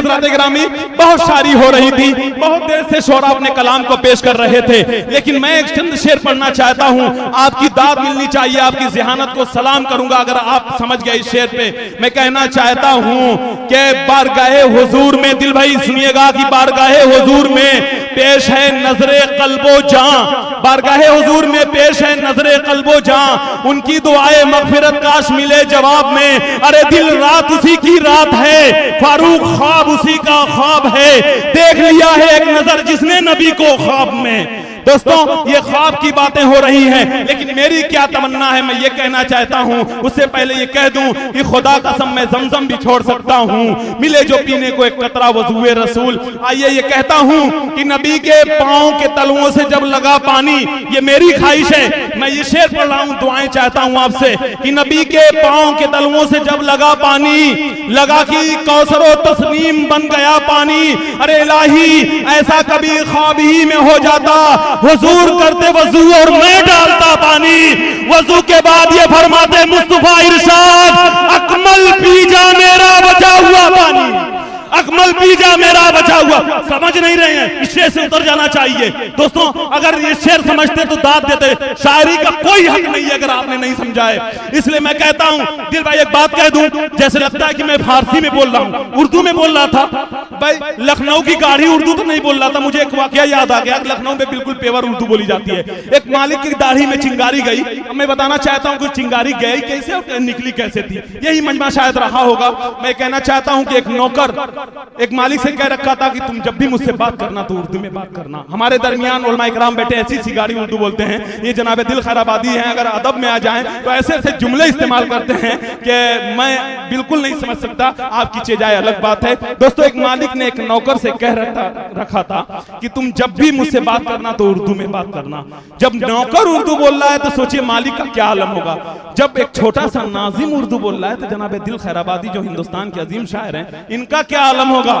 हजरात गिरामी, बहुत शायरी हो रही थी, बहुत देर से शोरा अपने कलाम को पेश कर रहे थे, लेकिन मैं एक चंद शेर पढ़ना चाहता हूं। आपकी दाद मिलनी चाहिए, आपकी ज़हानत को सलाम करूंगा अगर आप समझ गए इस शेर पे। मैं कहना चाहता हूं कि बारगाहे हुजूर में, दिल भाई सुनिएगा, कि बारगाहे हुजूर में पेश है नजरे कल्बो जां, बारगाहे हुजूर में पेश है नजरे कल्बो जां, उनकी दुआए मगफिरत काश मिले जवाब में। अरे दिल रात उसी की रात है, फारूक ख्वाब उसी का ख्वाब है, देख लिया है एक नजर जिसने नबी को ख्वाब में। दोस्तों, ये ख्वाब की बातें हो रही हैं, लेकिन मेरी क्या तमन्ना है, मैं ये कहना चाहता हूं। उससे पहले ये कह दूं कि खुदा कसम मैं जमजम भी छोड़ सकता हूं, मिले जो पीने को एक कतरा वज़ूए रसूल। आइए ये कहता हूं कि नबी के पांव के तलुओं से जब लगा पानी, ये मेरी ख्वाहिश है, मैं ये शेर पढ़ रहा हूं, दुआएं चाहता हूं आपसे कि नबी के पांव के तलुओं से जब लगा पानी, लगा कि कौसरो तस्नीम बन गया पानी। अरे इलाही, ऐसा कभी ख्वाब ही में हो जाता, हुजूर करते वजू और मैं डालता पानी। वजू के बाद ये फरमाते मुस्तफा इरशाद, अकमल पी जा मेरा बचा हुआ पानी, अकमल पीजा मेरा बचा हुआ। समझ नहीं रहे हैं, इस शेर से उतर जाना चाहिए। दोस्तों, अगर ये शेर समझते तो दाद देते, शायरी का कोई हक नहीं है अगर आपने नहीं समझा है। इसलिए मैं कहता हूं, दिल भाई एक बात कह दूं, जैसे लगता है कि मैं फारसी में बोल रहा हूं, उर्दू में बोल रहा था। भाई लखनऊ की गाढ़ी उर्दू तो नहीं बोल रहा था, मुझे एक वाकया याद आ गया, लखनऊ में बिल्कुल पेवर उर्दू बोली जाती है। एक मालिक की दाढ़ी में चिंगारी गई, मैं बताना चाहता हूं कि चिंगारी गई कैसे और निकली कैसे थी, यही मजमा शायद रहा होगा। मैं कहना चाहता हूं कि एक नौकर एक मालिक से कह रखा था कि तुम जब भी मुझसे बात करना तो उर्दू में बात करना। हमारे दरमियान उलमा इकराम बैठे ऐसी सी गाड़ी उर्दू बोलते हैं, ये जनाब दिल खैराबादी हैं, अगर अदब में आ जाएं तो ऐसे ऐसे जुमले इस्तेमाल करते हैं कि मैं बिल्कुल नहीं समझ सकता। आपकी चेजाए अलग बात है। दोस्तों, एक मालिक ने एक नौकर से कह रखा था कि तुम जब भी मुझसे बात करना तो उर्दू में बात करना। जब नौकर उर्दू बोल रहा है तो सोचिए मालिक का क्या आलम होगा। जब एक छोटा सा नाजिम उर्दू बोल रहा है तो जनाब दिल खैराबादी जो हिंदुस्तान के अजीम शायर हैं, इनका क्या आलम होगा,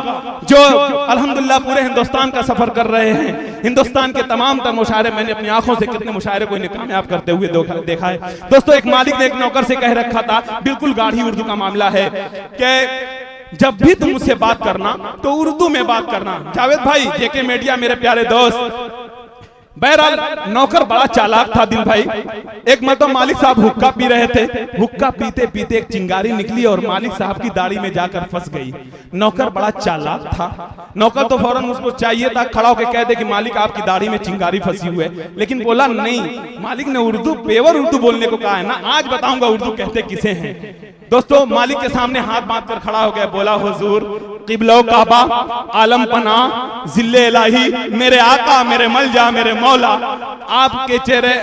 जो अल्हम्दुलिल्लाह पूरे हिंदुस्तान का सफर कर रहे हैं। हिंदुस्तान के तमाम तर मुशायरे, मैंने अपनी आंखों से कितने मुशायरे को इन्हें कामयाब करते हुए देखा है। दोस्तों, एक मालिक ने एक नौकर से कह रखा था, बिल्कुल गाढ़ी उर्दू का मामला है, कि जब भी तुम मुझसे बात करना तो उर्दू में बात करना। जावेद भाई, जेके मीडिया, मेरे प्यारे दोस्त, बहरहाल नौकर बड़ा चालाक था दिल भाई। एक मतलब मालिक साहब हुक्का पी रहे थे, हुक्का पीते पीते एक चिंगारी निकली और मालिक साहब की दाढ़ी में जाकर फंस गई। नौकर बड़ा चालाक था, नौकर तो फौरन उसको चाहिए था खड़ा होकर कह दे कि मालिक आपकी दाढ़ी में चिंगारी फंसी हुई है, लेकिन बोला नहीं, मालिक ने उर्दू पेवर उर्दू बोलने को कहा है ना, आज बताऊंगा उर्दू कहते किसे हैं। दोस्तों, मालिक के सामने हाथ बांध कर खड़ा हो गया, बोला हुजूर क़िबला काबा आलम पना जिल्ले इलाही, मेरे आका मेरे मलजा मेरे मौला, आपके चेहरे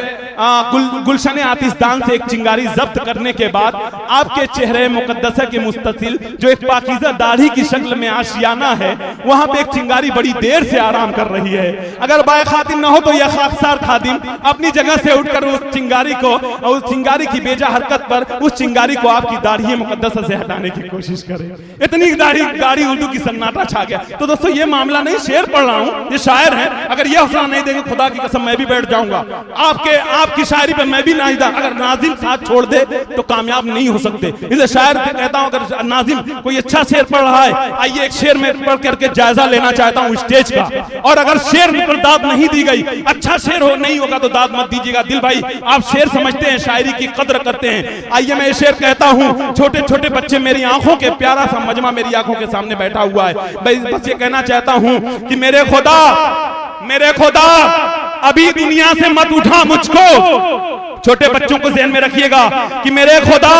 गुलशन आतिशदान से एक चिंगारी जब्त करने के बाद आपके चेहरे मुकद्दस के मुस्तसिल जो एक पाकीज़ा दाढ़ी की शक्ल में आशियाना है, वहां पे एक चिंगारी बड़ी देर से आराम कर रही है। अगर बाय खातिम ना हो तो यह खाकसार खादिम अपनी जगह से उठकर उस चिंगारी को, उस चिंगारी की बेजा हरकत पर उस चिंगारी को आपकी दाढ़ी मुकद्दस से हटाने की कोशिश करे। इतनी गाड़ी उर्दू की सन्नाटा छा गया। तो दोस्तों, ये मामला नहीं, शेर पढ़ रहा हूं, ये शायर है, अगर ये हौसला नहीं देंगे खुदा की कसम मैं भी बैठ जाऊंगा। आपकी शायरी पे मैं भी नाइदा, अगर नाजिम साथ छोड़ दे तो कामयाब नहीं हो सकते। इसलिए शायर से कहता हूं, अगर नाजिम कोई अच्छा शेर पढ़ रहा है, आइए एक शेर में पढ़ करके जायजा लेना चाहता हूं स्टेज का, और अगर शेर पर दाद नहीं दी गई, अच्छा शेर हो नहीं होगा तो दाद मत दीजिएगा। दिल भाई, आप शेर समझते हैं, शायरी की कद्र करते हैं। आइए मैं ये शेर कहता हूं, छोटे छोटे बच्चे मेरी आंखों के, प्यारा सा मजमा मेरी आंखों के सामने बैठा हुआ है, बस ये कहना चाहता हूं कि मेरे खुदा अभी दुनिया से मत उठा मुझको। छोटे बच्चों को ध्यान में रखिएगा कि मेरे खुदा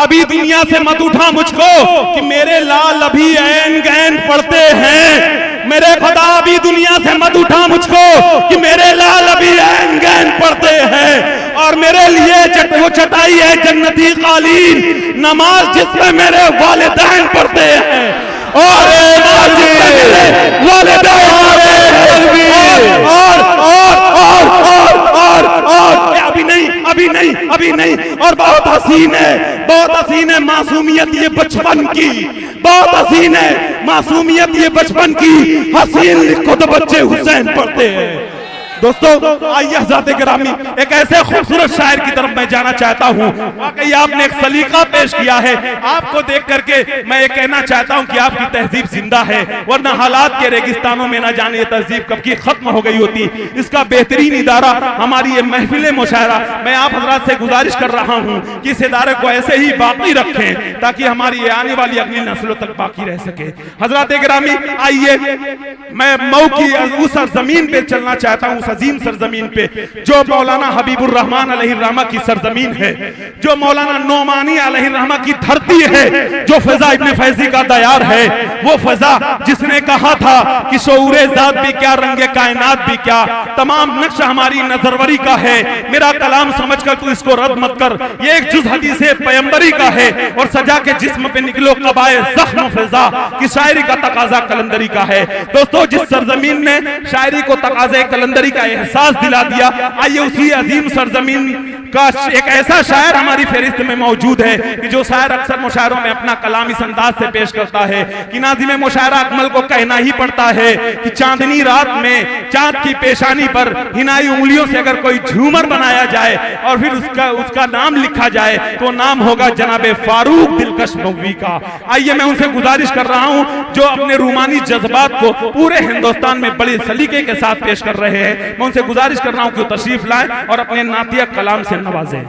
अभी दुनिया से मत उठा मुझको, कि मेरे लाल अभी ऐन गैन पड़ते हैं। मेरे खुदा अभी दुनिया से मत उठा मुझको, कि मेरे लाल अभी ऐन गैन पड़ते हैं, और मेरे लिए वो चटाई है जन्नती कालीन, नमाज जिसमें मेरे वालिदैन पढ़ते हैं, और अभी नहीं, और बहुत हसीन है मासूमियत ये बचपन की, बहुत हसीन है मासूमियत ये बचपन की, हसीन लिखो तो बच्चे हुसैन पढ़ते हैं। दोस्तों आइए हज़रात गिरामी, एक ऐसे खूबसूरत शायर की तरफ मैं जाना चाहता हूँ। वाकई आपने एक सलीका पेश किया है। आपको देख करके मैं ये कहना चाहता हूँ कि आपकी तहजीब जिंदा है, वरना हालात के रेगिस्तानों में ना जाने ये तहजीब कब की खत्म हो गई होती। इसका बेहतरीन इदारा हमारी ये महफिल मुशायरा। मैं आप हजरात से गुजारिश कर रहा हूँ कि इस इदारे को ऐसे ही बाकी रखें ताकि हमारी ये आने वाली अगली नस्लों तक बाकी रह सके। हजरात गिरामी आइए, मैं मऊ की उस सरजमीन पे चलना चाहता हूँ, उस अजीम सरजमीन पे जो मौलाना हबीबुर रहमान अलैहिर्रहमा की सरजमीन है, जो मौलाना नोमानी अलैहिर्रहमा की धरती है, जो फजा इब्ने फैजी का दयार है, वो फजा जिसने कहा था कि शऊरे ज़ात भी क्या, रंगे कायनात भी क्या, तमाम नक्श हमारी नजरवरी का है, मेरा कलाम समझकर तू इसको रद्द मत कर, ये एक जुज़ हदीसे पैगंबरी का है, और सजा के जिस्म पे निकलो कबाए ज़ख्म फजा कि शायरी का तकाजा कलंदरी का है। दोस्तों जिस सरजमीन ने शायरी को तकाज़े कलंदरी का एहसास दिला दिया, आइए उसी अजीम सरजमीन का एक ऐसा शायर हमारी फहरिस्त में मौजूद है कि जो शायर अक्सर मुशायरों में अपना कलाम इस अंदाज से पेश करता है कि नाज़िम मुशायरा अकमल को कहना ही पड़ता है कि चांदनी रात में चांद की पेशानी पर हिनाई उंगलियों से अगर कोई झूमर बनाया जाए और फिर उसका नाम लिखा जाए तो नाम होगा जनाबे फारूक दिलकश मौवी का। आइए मैं उनसे गुजारिश कर रहा हूं जो अपने रूमानी जज्बात को पूरे हिंदुस्तान में बड़े सलीके के साथ पेश कर रहे हैं, मैं उनसे गुजारिश कर रहा हूं कि वो तशरीफ लाएं और अपने नातिया कलाम से नवाजें।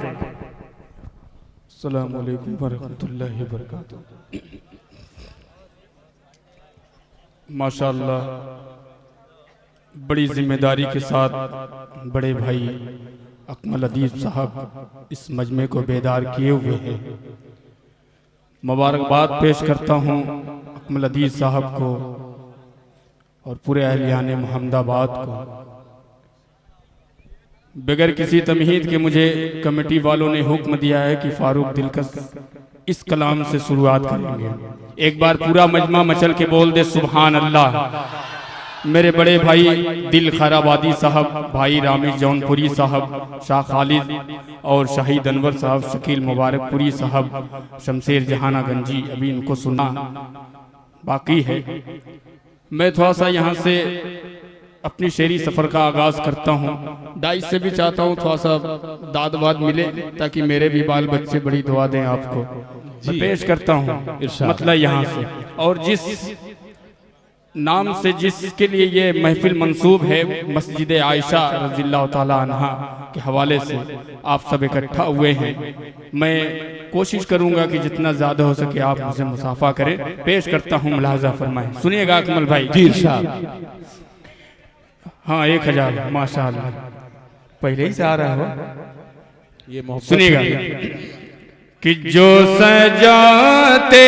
अस्सलामु अलैकुम व रहमतुल्लाहि व बरकातुहू। माशाअल्लाह बड़ी जिम्मेदारी के साथ बड़े भाई अकमल अदीब साहब इस मजमे को बेदार किए हुए हैं। मुबारकबाद पेश करता हूँ अकमल अदीब साहब को और पूरे अहलियाने मोहम्मदाबाद को। बगैर किसी तमहीद के मुझे कमेटी वालों ने हुक्म दिया है कि फारूक दिलकश इस कलाम से शुरुआत करेंगे। एक बार पूरा मजमा मचल के बोल दे सुभान अल्लाह। मेरे बड़े भाई दिल खैराबादी साहब, भाई रामेश जौनपुरी साहब, शाह खालिद और शाहिद अनवर साहब, शकील मुबारकपुरी साहब, शमशेर जहाना गंजी, अभी इनको सुना बाकी है। मैं थोड़ा सा यहाँ से अपनी शेरी सफ़र का आगाज़ करता हूँ। दाई से भी चाहता हूँ थोड़ा सा दाद वाद मिले ताकि मेरे भी बाल बच्चे बड़ी दुआ दें आपको। मैं पेश करता हूँ मतलब यहाँ से, और जिस नाम से जिसके लिए ये महफिल मंसूब है मस्जिद आयशा रज़ियल्लाहु ताला अन्हा के हवाले से आप सब इकट्ठा हुए हैं। मैं कोशिश करूंगा कि जितना ज़्यादा हो सके आप मुझसे मुसाफा करें। पेश करता हूँ, मुलाहजा फरमाएं। सुनिएगा अकमल भाई जी इरशाद। हाँ 1000 माशाअल्लाह पहले ही से आ रहा हो। ये सुनिएगा कि जो सजाते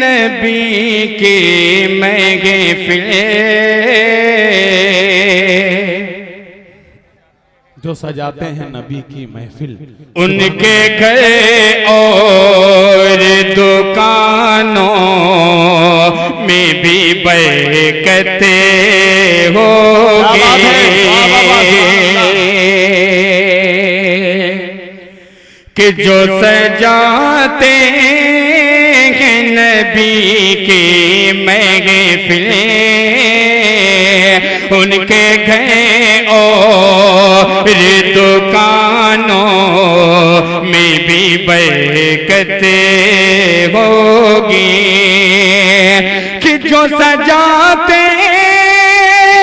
नबी के महफिल, जो सजाते हैं नबी की महफिल, उनके घर और दुकानों में भी बरकते होगी कि जो सजाते हैं नबी की महफिल, उनके घर और दुकानों में भी बरकते होगी कि जो सजाते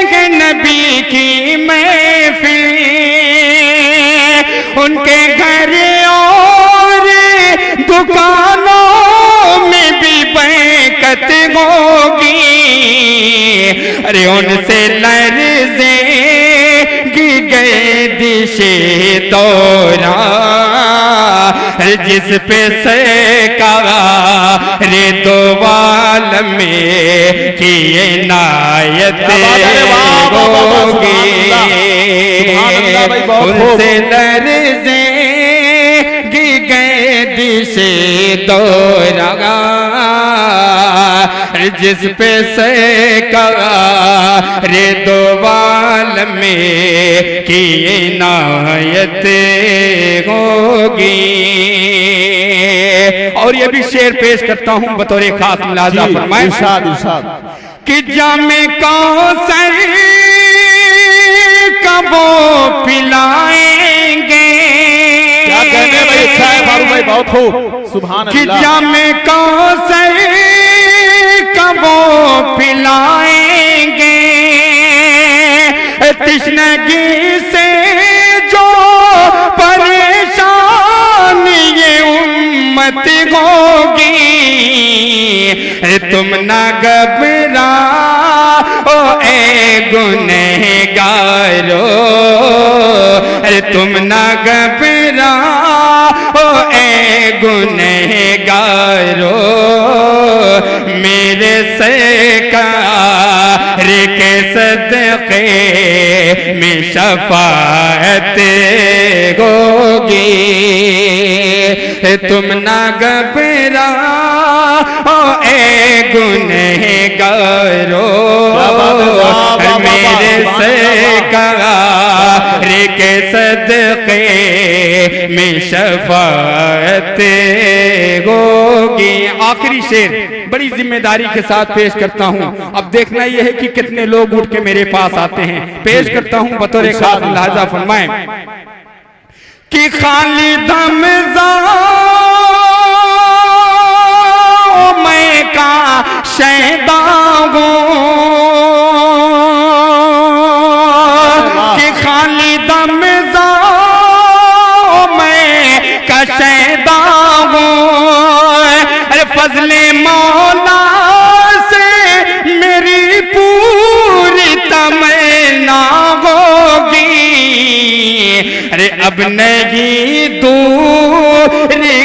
हैं नबी की महफिल, उनके घर और दुकानों में भी बरकत होगी। अरे उनसे लर्ज़ेंगी गर्दिशे दौरा, जिस पे से कहा रे दो वाल में कि ये नायत होगी। उनसे लर्ज़ेंगी गर्दिशे दौरा, जिस पे से कहा रे दो वाल में कि इनायत होगी। और ये भी शेर पेश करता हूँ बतौर खास मुलाजा फरमाएं। इरशाद इरशाद। कि जामे कौसर का वो पिलाएंगे। क्या कहने भाई, अच्छा है फारूक भाई, बहुत खूब, सुभान कि अल्लाह। जामे कौसर का वो पिलाएंगे, तृष्णगी से जो परेशान ये उम्मत होगी, तुम ना घबराओ ए गुनहगारो, तुम ना घबराओ ए गुनहगारो, मेरे सरकार के सदक़े में शफाअत होगी, तुम ना घबराओ ए गुनहगारो, मेरे सरकार के सदक़े में शफाअत होगी। आखिरी शेर बड़ी जिम्मेदारी के साथ पेश करता हूँ। अब देखना यह है कि कितने लोग उठ के मेरे पास आते हैं। पेश करता हूँ बतौर खास, लिहाजा फरमाएं कि खालिद हमज़ा मैं का शैदा हूँ, कि खालिद हमज़ा मैं का शैदा हूँ, अरे फजले मौला से मेरी पूरी तमन्ना होगी, अरे अब नहीं दूर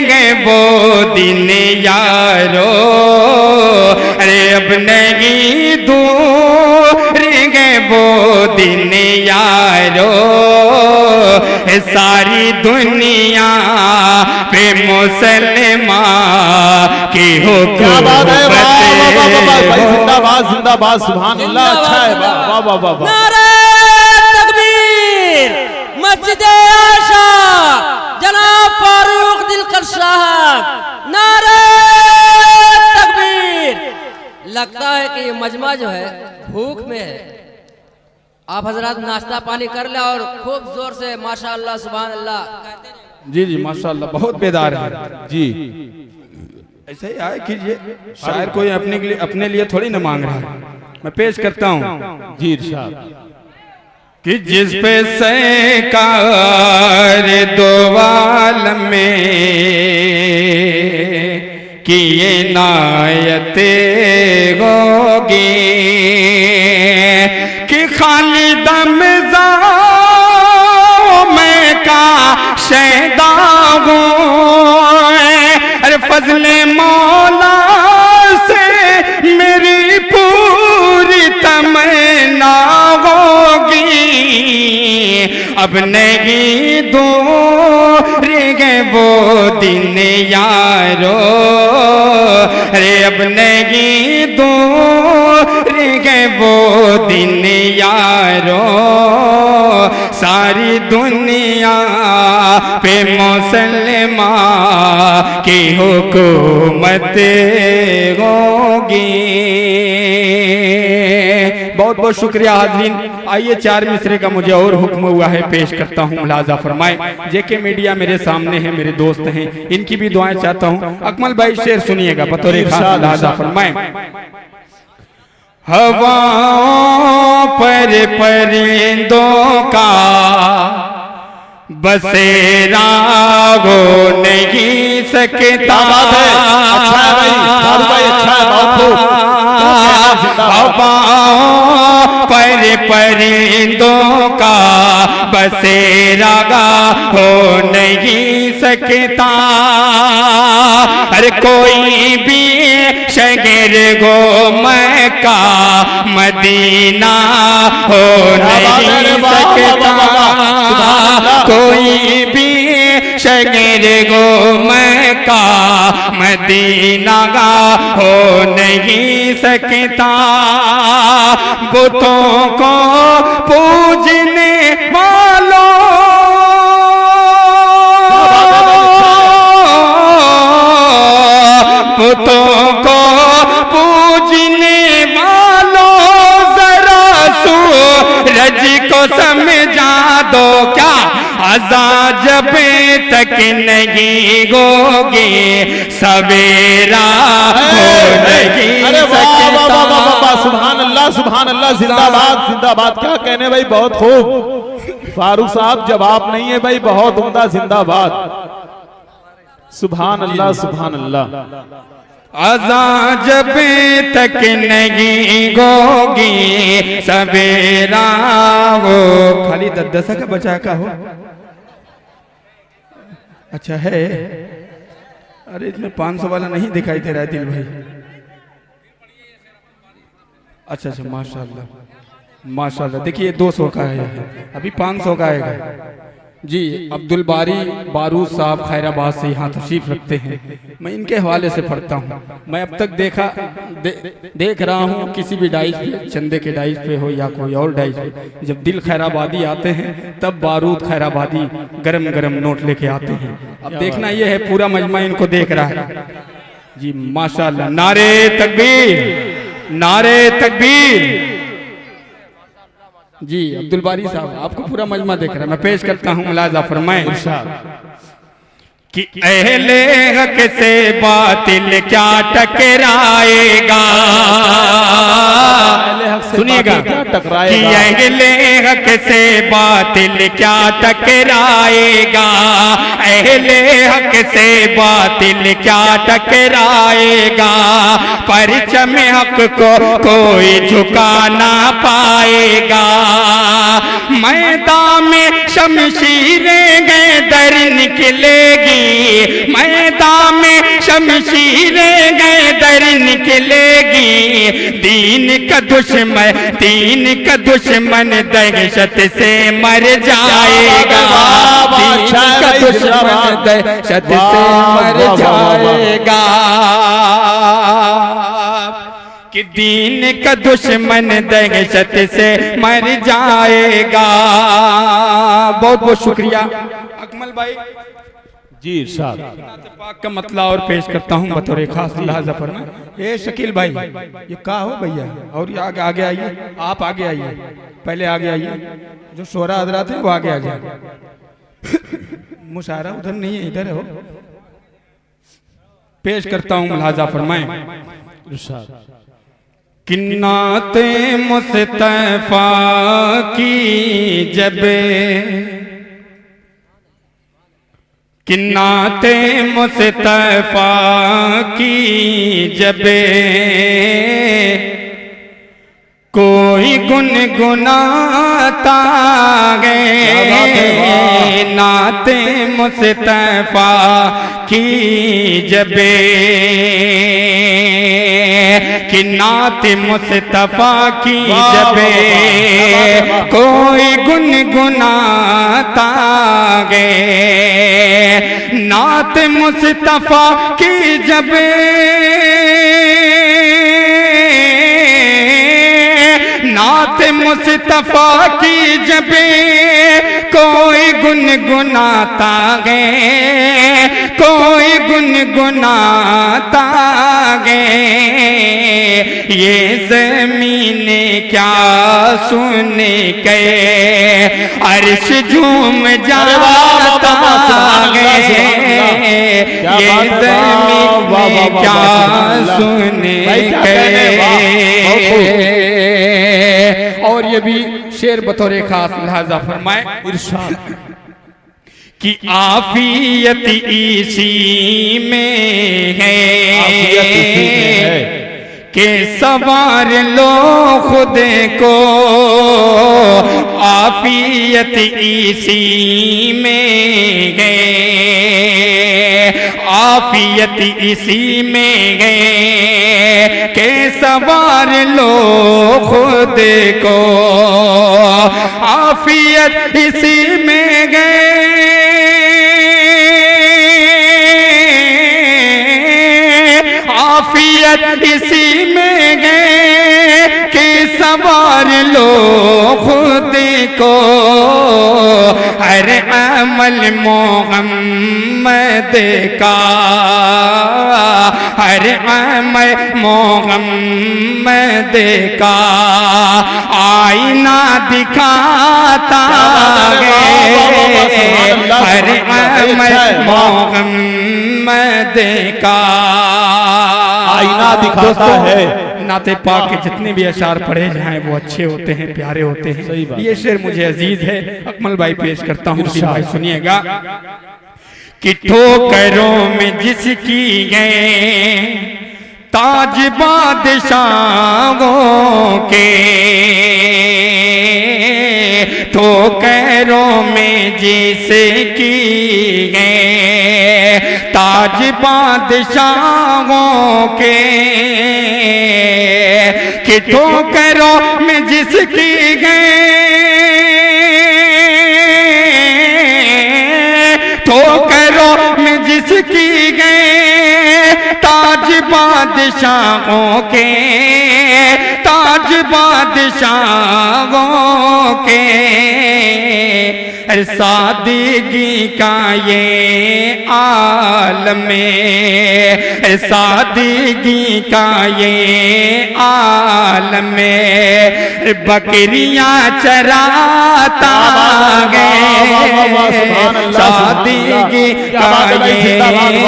गए वो दिन यारो, अरे अब नहीं दूर गए वो दिन यारो, सारी दुनिया पे मुसलमान की हुकूमत है। जिंदाबाद जिंदाबाद, सुभान अल्लाह, अच्छा है, वाह वाह वाह वाह। नारे तकबीर, मस्जिद आयशा, जनाब फारूक दिलकर साहब, नारे तकबीर। लगता है कि ये मजमा जो है भूख में है। आप हजरात नाश्ता पानी कर ले और खूब जोर से माशाअल्लाह सुभान अल्लाह कहते रहें। जी जी माशाअल्लाह, बहुत बेदार है जी। ऐसे ही आए कीजिए, शायर कोई अपने लिए थोड़ी ना मांग रहा है। मैं पेश करता हूँ जी इरशाद। कि जिस पे सरकार दो आलम में कि ये नायते होगी, कि खालिद हमज़ा मैं का शैदा हूँ, अरे फजले मौला से मेरी पूरी तमन्ना होगी, अब नहीं दूर गए वो दिन यारो, अरे अब नहीं दूर गए वो दिन यारो, सारी दुनिया पे मुसलमान की हुकूमत होगी। बहुत बहुत शुक्रिया हाज़रीन। आइए 4 मिसरे का मुझे और हुक्म हुआ है, पेश करता हूँ, मुलाजा फरमाएं। जेके मीडिया मेरे सामने है, मेरे दोस्त हैं, इनकी भी दुआएं चाहता हूँ। अकमल भाई शेर सुनिएगा बतौर खास, मुलाजा फरमाएं। हवाओं पर परिंदों का बसेरा हो नहीं सकता, अच्छा है भाई, फारूक भाई, अच्छा है, बहुत खूब। हवाओं पर परिंदों का बसेरा हो नहीं सकता, हर कोई भी शहर गो मक्का मदीना हो नहीं सकता, कोई भी शहर गो मक्का मदीना हो नहीं सकता, बुतों को पूजने वालों बुतों को पूजने वालों तक नहीं होगी सवेरा हो नहीं अरे वाह वाह वाह वाह वाह वाह, सकता। सुभान अल्लाह, जिंदाबाद जिंदाबाद। क्या कहने भाई, बहुत खूब। फारूक साहब जवाब नहीं है भाई, बहुत उम्दा, जिंदाबाद। सुभान अल्लाह सुभान अल्लाह। अज़ा जब तक नहीं होगी सवेरा हो। खाली दसा का बचा का हो। अच्छा है, अरे इसमें 500 वाला नहीं दिखाई दे रहा है दिल भाई। अच्छा अच्छा, माशाल्लाह माशाल्लाह। देखिए 200 का है, अभी 500 का आएगा जी। अब्दुल बारी बारूद साहब खैराबाद से यहाँ तशरीफ रखते हैं। मैं इनके हवाले से पढ़ता हूँ। मैं अब तक देख रहा हूँ किसी भी डाइस पे, चंदे के डाइस पे हो या कोई और डाइस पे, जब दिल खैराबादी आते हैं तब बारूद खैराबादी गरम गरम नोट लेके आते हैं। अब देखना यह है पूरा मजमा इनको देख रहा है जी। माशाल्लाह, नारे तकबीर, नारे तकबीर जी। अब्दुल बारी साहब आपको पूरा मजमा देख रहा है, मैं पेश करता हूँ, मुलाजा फरमाएं कि अहले हक से बातिल क्या टकराएगा। सुनिएगा कि अहले हक से बातिल क्या टकराएगा, अहले हक से बातिल क्या टकराएगा। परचम हक को कोई झुका ना पाएगा। मैदान में शमशीरें दर निकलेगी, मैदान में शमशीरें दर निकलेगी। दीन का दुश्मन दहशत से मर जाएगा, दीन का दुश्मन दहशत से मर जाएगा। कि दीन का दुश्मन दहशत से मर जाएगा। बहुत बहुत शुक्रिया अकमल भाई जी। इरशाद पाक का मतला और पेश करता हूँ बतौर खास लिहाजा पर में। ये शकील भाई, ये का हो भैया, और ये आगे आइए, आप आगे आइए, पहले आगे आइए। जो शोरा हजरात है वो आगे आ जाए। मुशायरा उधर नहीं है, इधर हो। पेश करता हूँ, लिहाजा फरमाएं। किन्नाते मुस्तफा की जब, किन्नाते मुस्तफा की जब कोई गुनगुनाता है, नाते मुस्तफा की जब, कि नाते मुस्तफा की जब कोई गुनगुनाता है, नात मुस्तफा की जब नात मुस्तफा की जब कोई गुनगुनाता है, कोई गुनगुनाता है। ये ज़मीन क्या सुन के अर्श झूम जाता है, ये ज़मीन क्या सुन के। और ये भी शेर बतौर खास लिहाजा फरमाए। इरशाद कि आफियत इसी में है कि सवार लो खुद को, आफियत इसी में है, आफियत इसी में है कि सवार लो खुद को, आफियत इसी में है, आफियत इसी में है कि सवार लो खुद को। हर अमल मोहम्मद का हर मैं मोहम्मद का आईना दिखाता है, हर मैं मोहम्मद का आईना दिखाता है। नाते पाक के जितने भी अशार पढ़े जाएं वो अच्छे होते हैं, प्यारे होते सही हैं। बात। ये शेर मुझे अजीज है, अकमल भाई पेश करता हूँ, भाई सुनिएगा। कि ठोकरों में जिसकी गए ताज बादशाहों के, ठोकरों में जिसकी गए ताज बादशाहों के, कि ठोकरों में जिसकी गए, ठोकरों में जिसकी गए ताज बादशाहों के, ताज बादशाहों के, सादगी का ये आलम में, सादगी का ये आलम में, बकरियां चराता गए, सादगी का ये आलम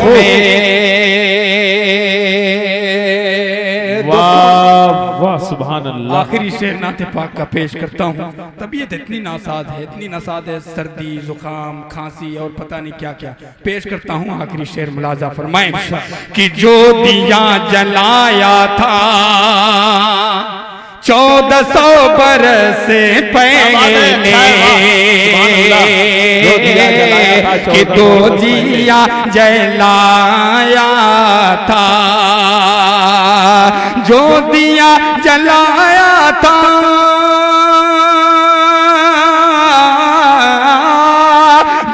में। वाह सुभान अल्लाह। आखिरी शेर नाते पाक का पेश करता हूँ। तबीयत इतनी नासाज है, इतनी नासाज है, सर्दी जुकाम खांसी और पता नहीं क्या क्या। पेश करता हूँ आखिरी शेर, मुलाजा फरमाएं। कि जो दिया जलाया था 1400 बरस पहले, कि दो दिया जलाया था, जो दिया जलाया था,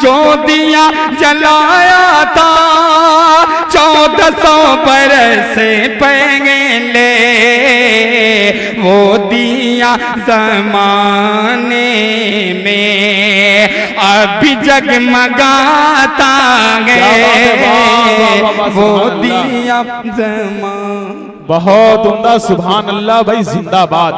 जो दिया जलाया था 1400 बरस पहले, वो दिया ज़माने में अभी जगमगाता है, वो दिया ज़माने। बहुत उम्दा, सुभान अल्लाह भाई, जिंदाबाद।